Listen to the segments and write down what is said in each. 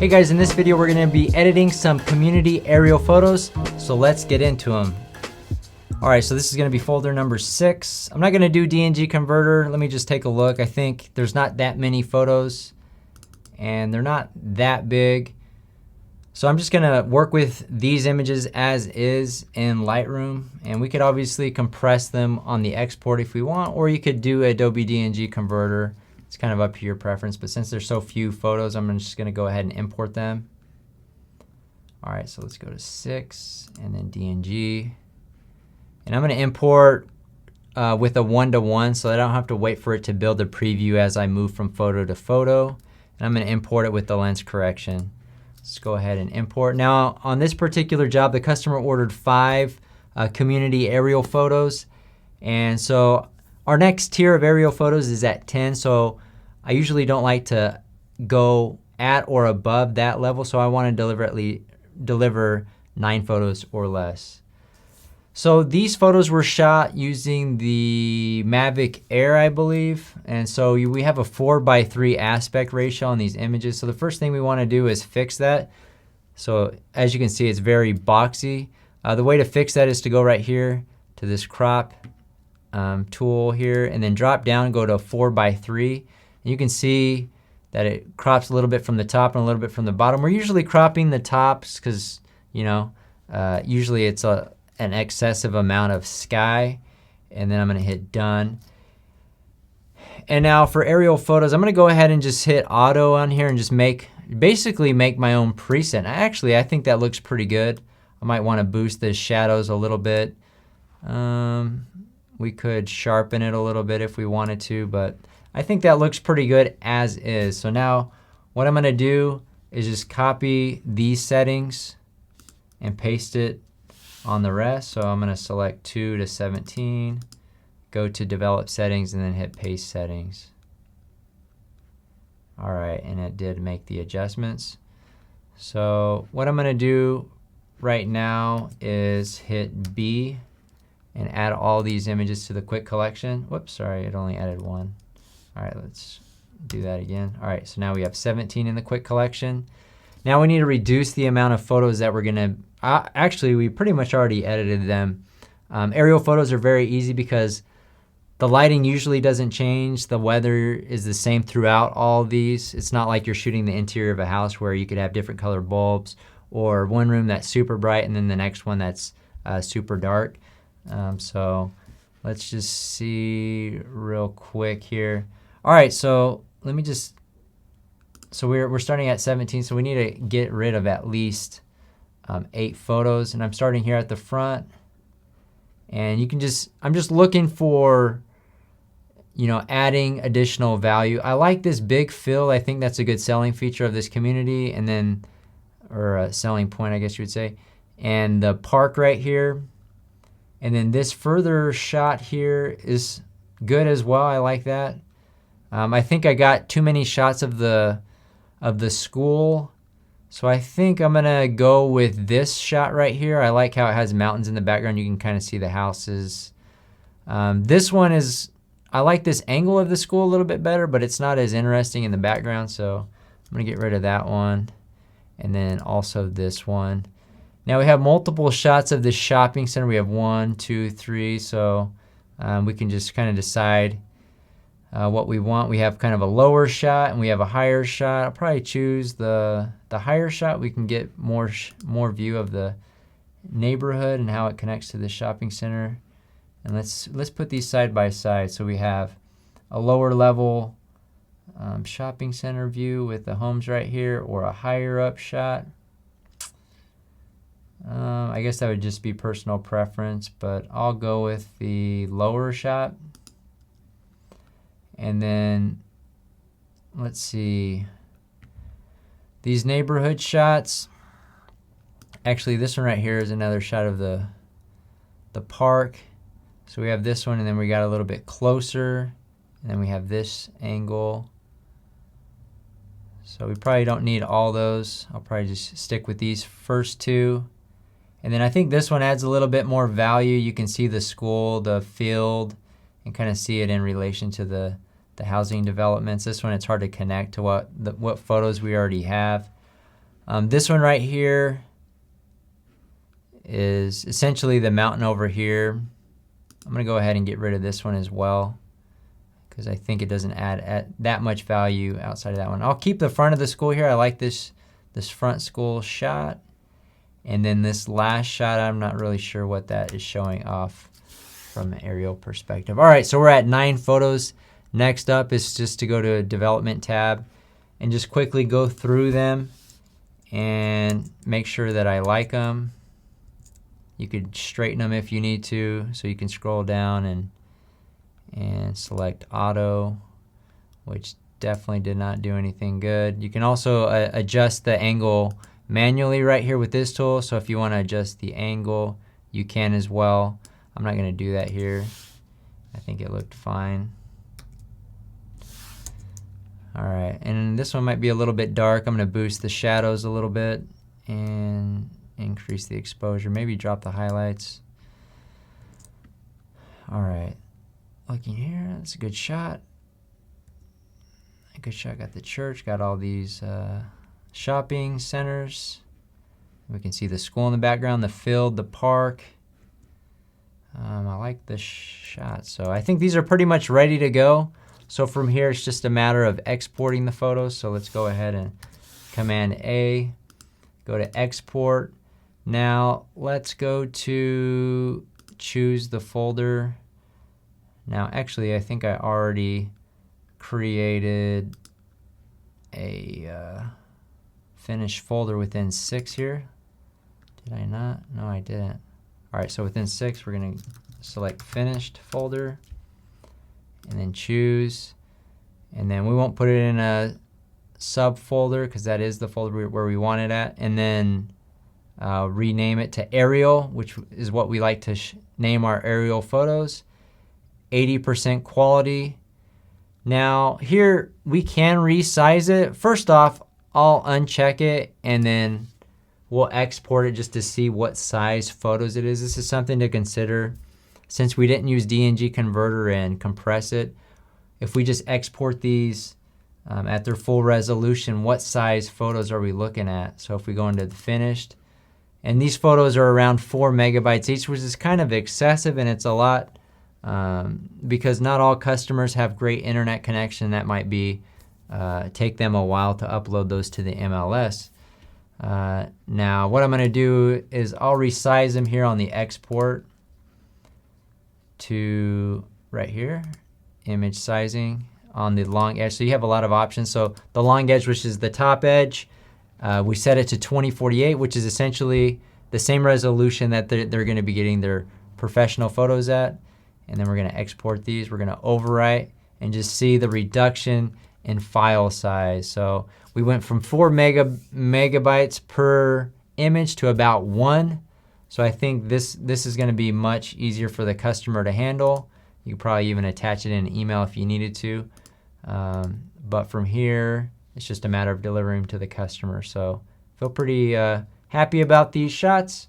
Hey guys, in this video we're going to be editing some community aerial photos, so let's get into them. Alright, so this is going to be folder number 6. I'm not going to do DNG converter. Let me just take a look. I think there's not that many photos and they're not that big. So I'm just going to work with these images as is in Lightroom, and we could obviously compress them on the export if we want, or you could do Adobe DNG converter. It's kind of up to your preference, but since there's so few photos, I'm just going to go ahead and import them. All right, so let's go to 6 and then DNG. And I'm going to import with a 1-to-1 so I don't have to wait for it to build a preview as I move from photo to photo. And I'm going to import it with the lens correction. Let's go ahead and import. Now, on this particular job, the customer ordered 5 community aerial photos. And so our next tier of aerial photos is at 10, so I usually don't like to go at or above that level, so I want to deliberately deliver 9 photos or less. So these photos were shot using the Mavic Air, I believe, and so we have a 4:3 aspect ratio on these images. So the first thing we want to do is fix that. So as you can see, it's very boxy. The way to fix that is to go right here to this crop tool here, and then drop down and go to 4:3. And you can see that it crops a little bit from the top and a little bit from the bottom. We're usually cropping the tops because, you know, usually it's an excessive amount of sky. And then I'm going to hit done. And now for aerial photos, I'm going to go ahead and just hit auto on here and just basically make my own preset. Actually, I think that looks pretty good. I might want to boost the shadows a little bit. We could sharpen it a little bit if we wanted to, but I think that looks pretty good as is. So now what I'm going to do is just copy these settings and paste it on the rest. So I'm going to select 2 to 17, go to develop settings, and then hit paste settings. All right, and it did make the adjustments. So what I'm going to do right now is hit B and add all these images to the quick collection. Whoops, sorry, it only added 1. All right, let's do that again. All right, so now we have 17 in the quick collection. Now we need to reduce the amount of photos that we're gonna, actually we pretty much already edited them. Aerial photos are very easy because the lighting usually doesn't change. The weather is the same throughout all these. It's not like you're shooting the interior of a house where you could have different colored bulbs, or one room that's super bright and then the next one that's super dark. So let's just see real quick here. All right, so let me just, so we're starting at 17, so we need to get rid of at least 8 photos, and I'm starting here at the front. And you can just, I'm just looking for, you know, adding additional value. I like this big fill. I think that's a good selling feature of this community, and then, or a selling point, I guess you would say. And the park right here. And then this further shot here is good as well. I like that. I think I got too many shots of the school, so I think I'm gonna go with this shot right here. I like how it has mountains in the background. You can kind of see the houses. This one is, I like this angle of the school a little bit better, but it's not as interesting in the background, so I'm gonna get rid of that one. And then also this one. Now we have multiple shots of this shopping center. We have 1, 2, 3, so we can just kind of decide what we want. We have kind of a lower shot and we have a higher shot. I'll probably choose the higher shot. We can get more view of the neighborhood and how it connects to the shopping center. And let's put these side by side. So we have a lower level shopping center view with the homes right here, or a higher up shot. I guess that would just be personal preference, but I'll go with the lower shot. And then let's see, these neighborhood shots. Actually, this one right here is another shot of the park. So we have this one, and then we got a little bit closer, and then we have this angle. So we probably don't need all those. I'll probably just stick with these first 2. And then I think this one adds a little bit more value. You can see the school, the field, and kind of see it in relation to the housing developments. This one, it's hard to connect to what photos we already have. This one right here is essentially the mountain over here. I'm gonna go ahead and get rid of this one as well, because I think it doesn't add that much value outside of that one. I'll keep the front of the school here. I like this front school shot. And then this last shot, I'm not really sure what that is showing off from an aerial perspective. All right, so we're at 9 photos. Next up is just to go to a development tab and just quickly go through them and make sure that I like them. You could straighten them if you need to, so you can scroll down and select auto, which definitely did not do anything good. You can also adjust the angle manually right here with this tool, so if you want to adjust the angle, you can as well. I'm not going to do that here. I think it looked fine. All right, and this one might be a little bit dark. I'm going to boost the shadows a little bit and increase the exposure, maybe drop the highlights. All right, looking here, that's a good shot. A good shot, got the church, got all these shopping centers. We can see the school in the background, the field, the park. I like this shot. So I think these are pretty much ready to go. So from here, it's just a matter of exporting the photos. So let's go ahead and Command A, go to export. Now let's go to choose the folder. Now actually, I think I already created a finished folder within 6 here. Did I not? No, I didn't. All right, so within 6, we're going to select finished folder and then choose. And then we won't put it in a subfolder because that is the folder where we want it at. And then rename it to aerial, which is what we like to name our aerial photos. 80% quality. Now here we can resize it. First off, I'll uncheck it and then we'll export it just to see what size photos it is. This is something to consider. Since we didn't use DNG converter and compress it, if we just export these at their full resolution, what size photos are we looking at? So if we go into the finished, and these photos are around 4 megabytes each, which is kind of excessive, and it's a lot because not all customers have great internet connection. That might be take them a while to upload those to the MLS. Now what I'm going to do is I'll resize them here on the export to right here, image sizing on the long edge. So you have a lot of options. So the long edge, which is the top edge, we set it to 2048, which is essentially the same resolution that they're going to be getting their professional photos at. And then we're going to export these. We're going to overwrite and just see the reduction in file size. So we went from 4 megabytes per image to about 1. So I think this is going to be much easier for the customer to handle. You could probably even attach it in an email if you needed to. But from here, it's just a matter of delivering to the customer. So feel pretty happy about these shots.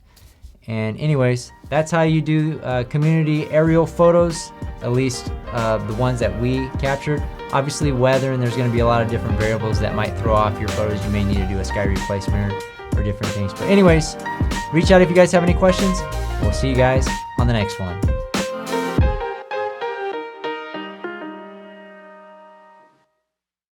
And anyways, that's how you do community aerial photos, at least the ones that we captured. Obviously weather, and there's going to be a lot of different variables that might throw off your photos. You may need to do a sky replacement or different things. But anyways, reach out if you guys have any questions. We'll see you guys on the next one.